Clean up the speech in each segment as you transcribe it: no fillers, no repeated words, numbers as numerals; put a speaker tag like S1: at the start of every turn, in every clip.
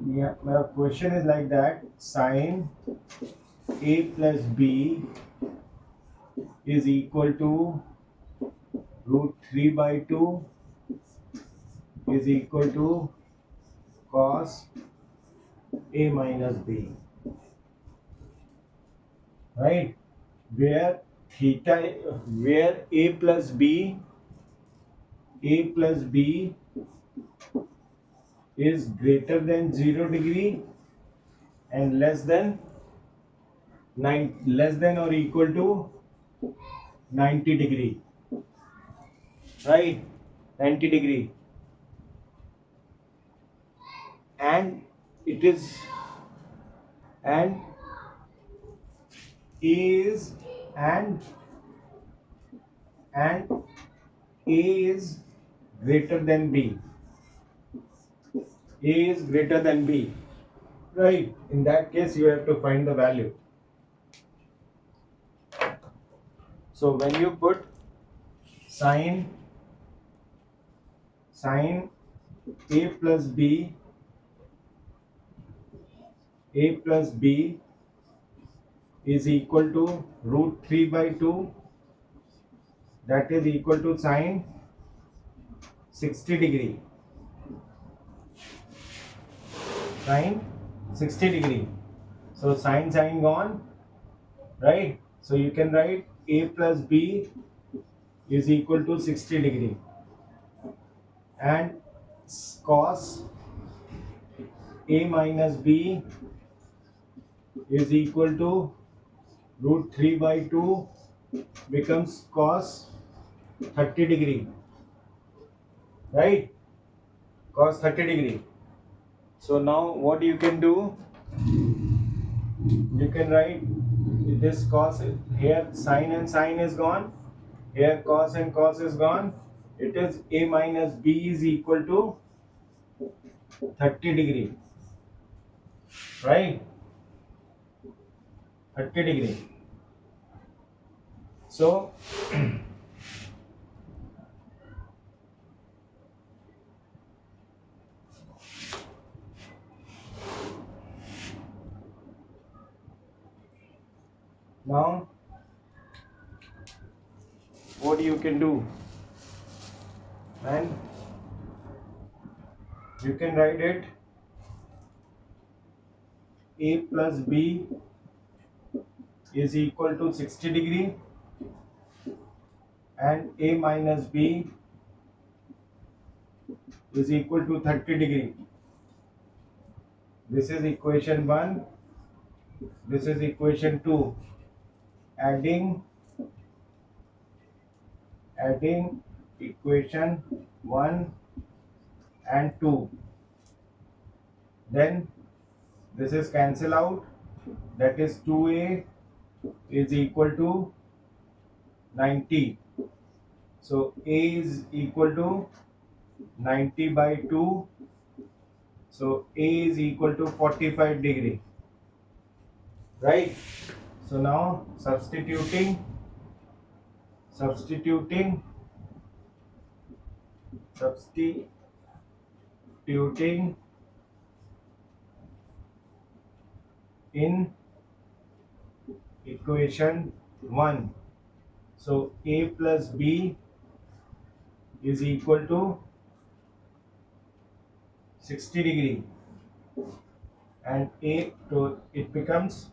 S1: my question is like that: sine a plus b is equal to root 3 by 2 is equal to cos a minus b, right? Where theta, where a plus b is greater than 0 degree and less than or equal to 90 degree, right? 90 degree, and it is, and a is and a is greater than b, a is greater than b, right? In that case you have to find the value. So when you put sine a plus b is equal to root 3 by 2, that is equal to sine 60 degree, sine 60 degree. So sine gone, right? So you can write a plus b is equal to 60 degree, and cos a minus b is equal to root 3 by 2 becomes cos 30 degree, right? Cos 30 degree. So now what you can do, you can write this cos here, sine and sine is gone, here cos and cos is gone, it is a minus b is equal to 30 degree, right? 30 degree. So now what you can do, and you can write it a plus b is equal to 60 degree and a minus b is equal to 30 degree. This is equation 1, this is equation 2. Adding equation 1 and 2, then this is cancel out, that is 2a is equal to 90. So a is equal to 90 by 2, so a is equal to 45 degree, right? So now substituting in equation 1, so a plus b is equal to 60 degree, and a, so it becomes,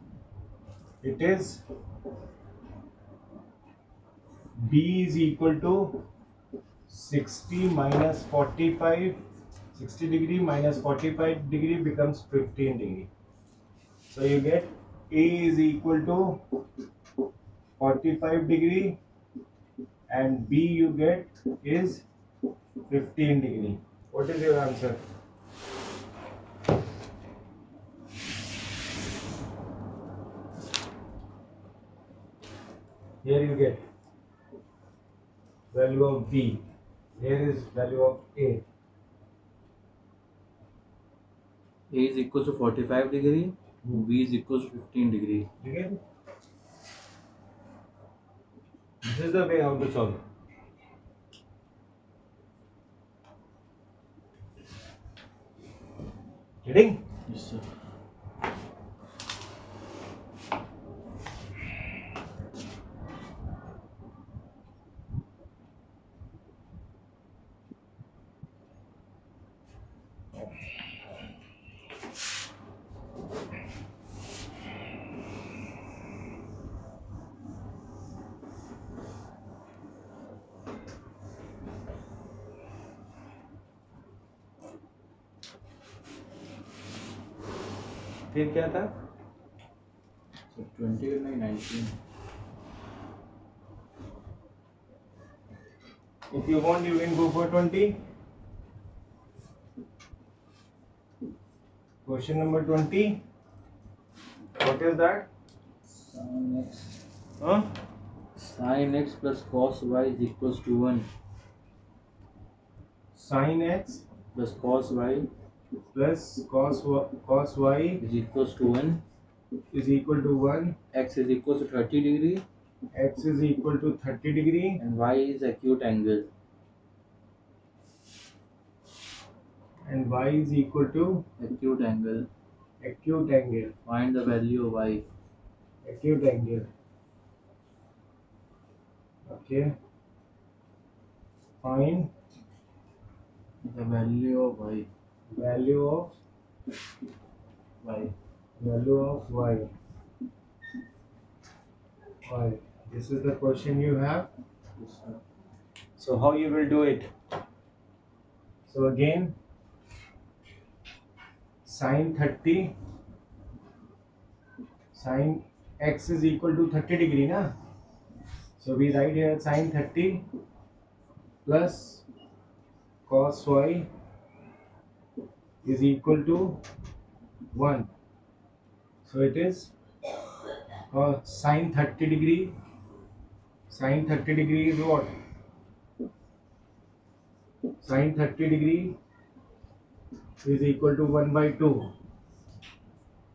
S1: it is b is equal to 60 minus 45, 60 degree minus 45 degree becomes 15 degree. So you get a is equal to 45 degree and b you get is 15 degree. What is your answer? Here you get value of b, here is value of a.
S2: A is equal to 45 degree, B is equal to 15 degree.
S1: You get it? This is the way how to solve. Getting?
S2: Yes, sir.
S1: फिर क्या था?
S2: So 20 and 19.
S1: If you want, you can go for 20. Question number 20. What is that?
S2: Sin x.
S1: Huh?
S2: Sin x plus cos y is equals to 1.
S1: Sin x
S2: Plus cos y
S1: plus cos y
S2: is equals to 1.
S1: is equal to 1.
S2: X is equals to 30 degree
S1: X is equal to 30 degree.
S2: and y is acute angle.
S1: And y is equal to
S2: Acute angle.
S1: acute angle.
S2: Find the value of y.
S1: Acute angle. Okay. Find
S2: The value of y.
S1: value of
S2: Y.
S1: value of y. Y. This is the question you have.
S2: Yes, sir.
S1: So how you will do it? So again, sin 30, sin x is equal to 30 degree, na? So we write here sin 30 plus cos y is equal to 1. So it is sin 30 degree. Sin 30 degree is what? Sin 30 degree is equal to 1 by 2.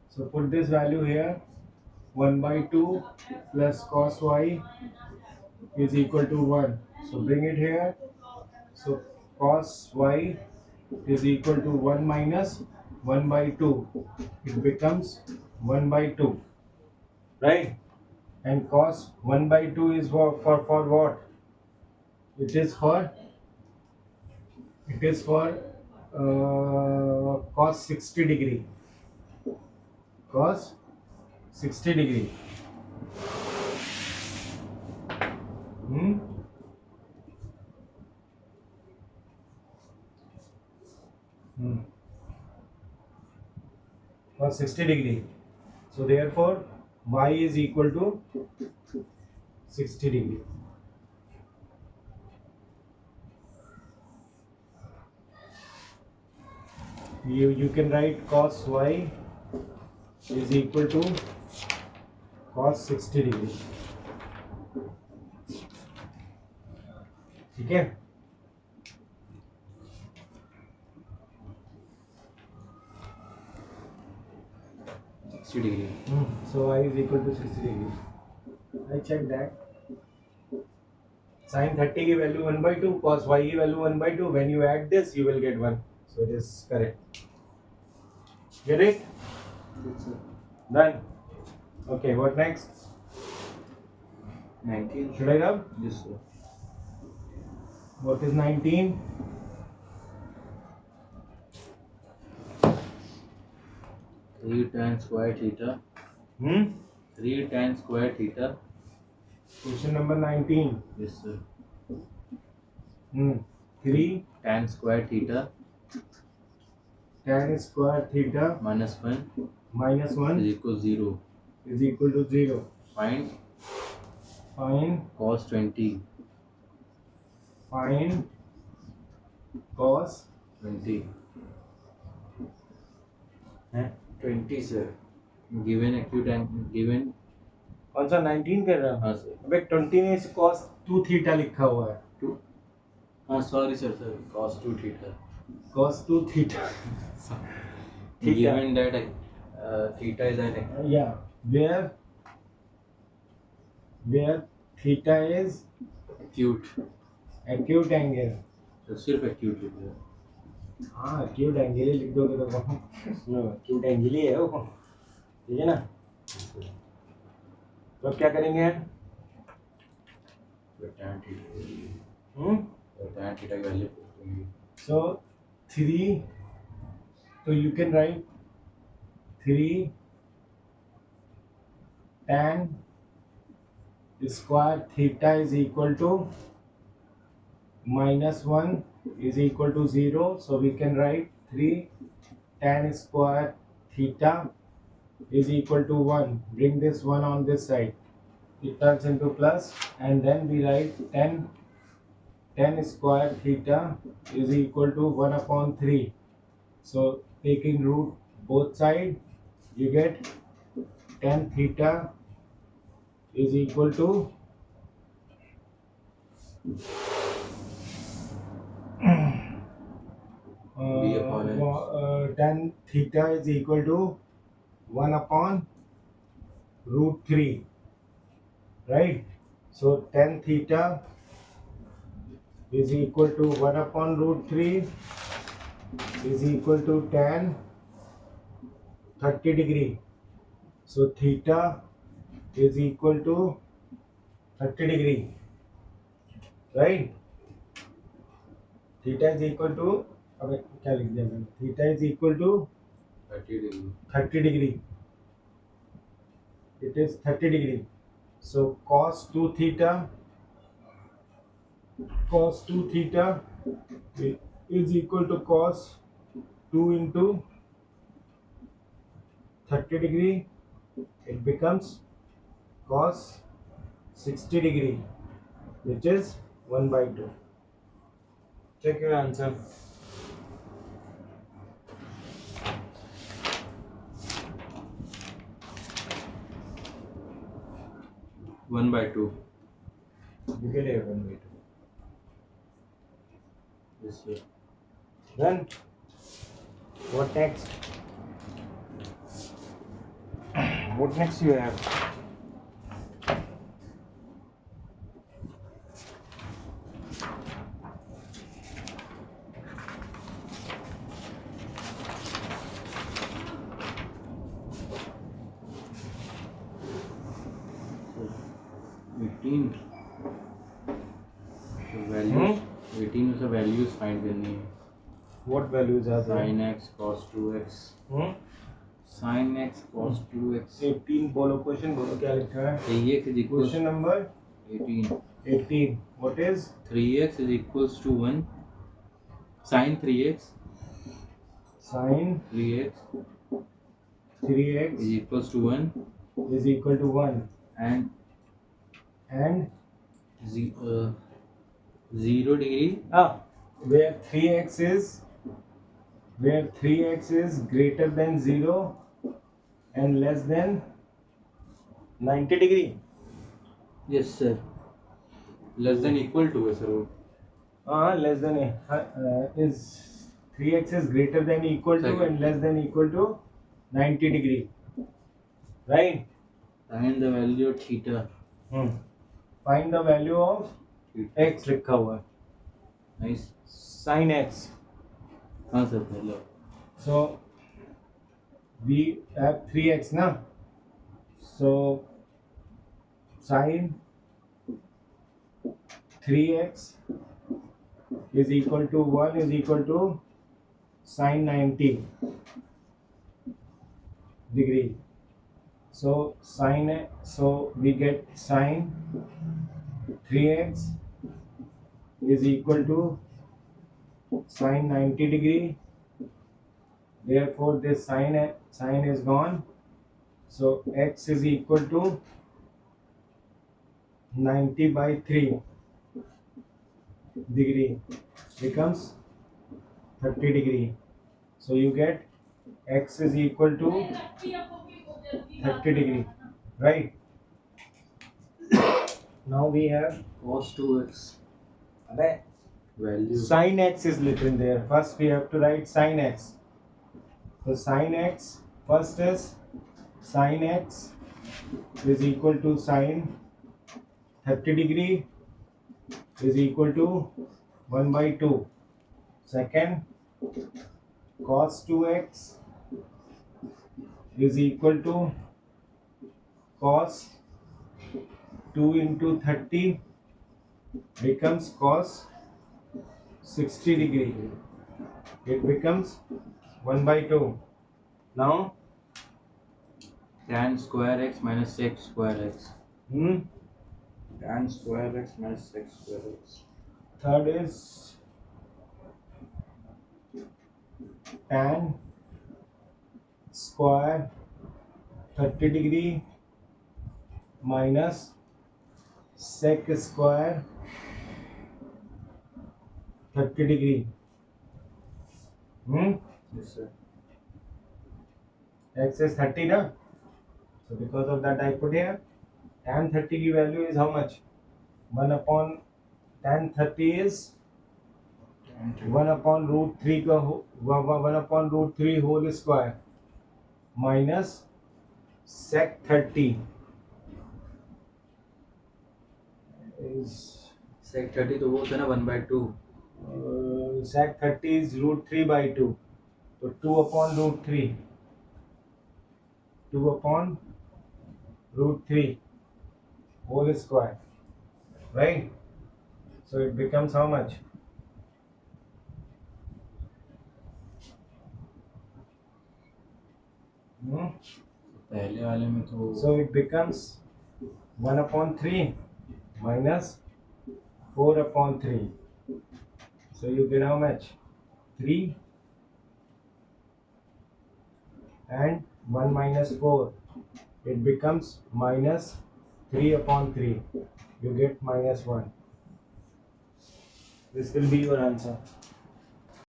S1: So put this value here. 1 by 2 plus cos y is equal to 1. So bring it here. So cos y is equal to 1 minus 1 by 2. It becomes 1 by 2. Right? And cos 1 by 2 is for what? It is for cos 60 degree. Cos 60 degree. Hmm? Cos 60 degree. So therefore y is equal to 60 degree. You can write cos y is equal to cos 60 degree. ठीक है?
S2: $60 degree.
S1: So y is equal to 60 degree. I check that. Sin 30 की value 1 by 2, cos y की value 1 by 2. When you add this, you will get 1. So it is correct. Get it?
S2: Yes, sir.
S1: Done. Okay, what next?
S2: 19.
S1: Should I rub?
S2: Yes, sir.
S1: What is 19?
S2: Three tan square theta. 3 tan square theta.
S1: Question number 19.
S2: Yes, sir.
S1: 3
S2: Tan square theta
S1: tan square theta
S2: minus 1
S1: minus
S2: is
S1: 1
S2: equals 0.
S1: is equal to 0.
S2: Find
S1: Find
S2: cos 20.
S1: cos
S2: 20.
S1: है
S2: 20, sir. Given acute angle. Given.
S1: कौन सा 19 कर रहा हूँ?
S2: हाँ, sir.
S1: अबे 20 में इस cos 2 थीटा लिखा हुआ है.
S2: 2. हाँ, sorry, sir. Cos 2 theta.
S1: Cos 2 theta. Theta.
S2: Given that theta is at
S1: Yeah, where theta is
S2: acute.
S1: acute angle.
S2: So सिर्फ acute लिख रहे हैं.
S1: हाँ क्यूट एंगल ही लिख दोगे तो क्यूट एंगल ही है वो, ठीक है ना। तो अब क्या करेंगे?
S2: tan थीटा
S1: हम्म
S2: tan थीटा की वैल्यू पुट करेंगे।
S1: सो 3, तो you can write 3 tan square theta is equal to -1 is equal to 0, so we can write 3 tan square theta is equal to 1. Bring this 1 on this side, it turns into plus, and then we write 10 square theta is equal to 1 upon 3. So taking root both side, you get 10 theta is equal to
S2: B upon X.
S1: tan theta is equal to 1 upon root 3, right? So tan theta is equal to 1 upon root 3 is equal to tan 30 degree. So theta is equal to 30 degree, right? Theta is equal to, अबे क्या लिख दिया मैंने? Theta is equal to
S2: 30 degree.
S1: 30 degree. It is 30 degree. So cos 2 theta is equal to cos 2 into 30 degree. It becomes cos 60 degree, which is 1 by 2. Check your answer.
S2: One by 2.
S1: You get a 1 by 2.
S2: Yes, sir.
S1: Then what next? What next you have?
S2: So 18. So values. 18 में से values find करनी है.
S1: What values are there?
S2: Sin x cos 2x. Sin x cos 2x.
S1: 18 बोलो, question बोलो क्या लिखा है?
S2: 3x is equals
S1: question number
S2: 18.
S1: 18. What is?
S2: 3x is equals to 1. Sin 3x.
S1: Sin
S2: 3x
S1: 3x
S2: is equals to 1
S1: is equal to 1
S2: and
S1: and
S2: 0 degree.
S1: where 3x is greater than 0 and less than 90 degree.
S2: Yes, sir. Less than equal to है sir वो.
S1: Less than is 3x is greater than equal to and less than equal to 90 degree, right?
S2: Find the value of theta.
S1: Find the value of x लिखा हुआ है.
S2: Nice.
S1: Sin x.
S2: हाँ sir पहला.
S1: So we have 3x ना, so sin 3x is equal to 1 is equal to sin 90 degree. So we get sin 3x is equal to sin 90 degree. Therefore this sin is gone. So x is equal to 90 by 3 degree becomes 30 degree. So you get x is equal to 30 degree, right? Now we have
S2: Cos 2x. Value.
S1: sin x is written there. First we have to write sin x. So sin x, first is sin x is equal to sin 30 degree is equal to 1 by 2. Second, cos 2x is equal to cos 2 into 30 becomes cos 60 degree. It becomes 1 by 2. Now
S2: tan square x minus sec square x.
S1: hmm,
S2: Tan square x minus sec square x.
S1: third is tan square 30 degree minus sec square 30 degree.
S2: Yes, sir.
S1: X is 30 na? So because of that I put here tan 30 की value is how much? 1 upon tan 30 is 1 upon root 3 का 1 upon root 3 whole square minus sec 30 is
S2: sec 30 तो वो होता है ना 1/2.
S1: sec 30 is root 3 by 2. So 2 upon root 3. 2 upon root 3 whole square. Right? So it becomes how much?
S2: पहले वाले में तो
S1: So it becomes 1 upon 3 minus 4 upon 3. So you get how much? 3 and 1 minus 4. It becomes minus 3 upon 3. You get minus 1. This will be your answer.